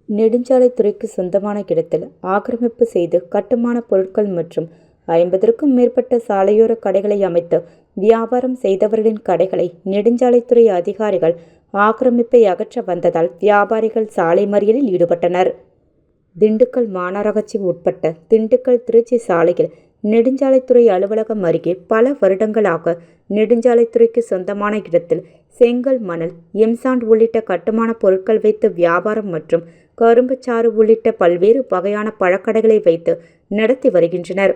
நெடுஞ்சாலைத்துறைக்கு சொந்தமான இடத்தில் ஆக்கிரமிப்பு செய்து கட்டுமான பொருட்கள் மற்றும் 50க்கும் மேற்பட்ட சாலையோர கடைகளை அமைத்து வியாபாரம் செய்தவர்களின் கடைகளை நெடுஞ்சாலைத்துறை அதிகாரிகள் ஆக்கிரமிப்பை அகற்ற வந்ததால் வியாபாரிகள் சாலை மறியலில் ஈடுபட்டனர். திண்டுக்கல் மாநகராட்சி உட்பட்ட திண்டுக்கல் திருச்சி சாலையில் நெடுஞ்சாலைத்துறை அலுவலகம் அருகே பல வருடங்களாக நெடுஞ்சாலைத்துறைக்கு சொந்தமான இடத்தில் செங்கல், மணல், எம்சாண்ட் உள்ளிட்ட கட்டுமான பொருட்கள் வைத்து வியாபாரம் மற்றும் கரும்புச்சாறு உள்ளிட்ட பல்வேறு வகையான பழக்கடைகளை வைத்து நடத்தி வருகின்றனர்.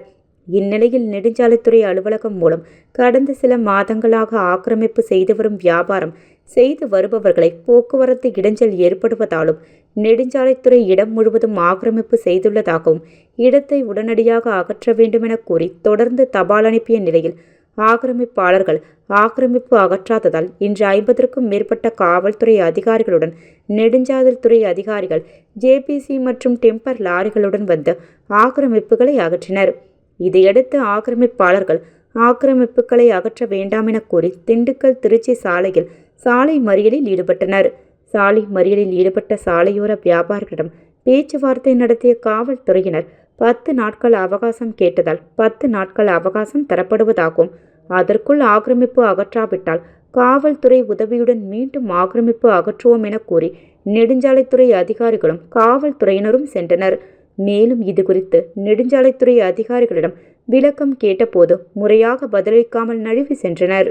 இந்நிலையில் நெடுஞ்சாலைத்துறை அலுவலகம் மூலம் கடந்த சில மாதங்களாக ஆக்கிரமிப்பு செய்து வரும் வியாபாரம் செய்து வருபவர்களை போக்குவரத்து இடைஞ்சல் ஏற்படுவதாலும் நெடுஞ்சாலைத்துறை இடம் முழுவதும் ஆக்கிரமிப்பு செய்துள்ளதாகவும் இடத்தை உடனடியாக அகற்ற வேண்டுமென கூறி தொடர்ந்து தபால் அனுப்பிய நிலையில் ஆக்கிரமிப்பாளர்கள் ஆக்கிரமிப்பு அகற்றாததால் இன்று 50க்கும் மேற்பட்ட காவல்துறை அதிகாரிகளுடன் நெடுஞ்சாலைத்துறை அதிகாரிகள் ஜேபிசி மற்றும் டெம்பர் லாரிகளுடன் வந்து ஆக்கிரமிப்புகளை அகற்றினர். இதையடுத்து ஆக்கிரமிப்பாளர்கள் ஆக்கிரமிப்புகளை அகற்ற வேண்டாம் என கூறி திண்டுக்கல் திருச்சி சாலையில் சாலை மறியலில் ஈடுபட்டனர். சாலை மறியலில் ஈடுபட்ட சாலையோர வியாபாரிகளிடம் பேச்சுவார்த்தை நடத்திய காவல்துறையினர் 10 நாட்கள் அவகாசம் கேட்டதால் 10 நாட்கள் அவகாசம் தரப்படுவதாகவும் அதற்குள் ஆக்கிரமிப்பு அகற்றாவிட்டால் காவல்துறை உதவியுடன் மீண்டும் ஆக்கிரமிப்பு அகற்றுவோம் என கூறி நெடுஞ்சாலைத்துறை அதிகாரிகளும் காவல்துறையினரும் சென்றனர். மேலும் இதுகுறித்து நெடுஞ்சாலைத்துறை அதிகாரிகளிடம் விளக்கம் கேட்டபோது முறையாக பதிலளிக்காமல் நழுவி சென்றனர்.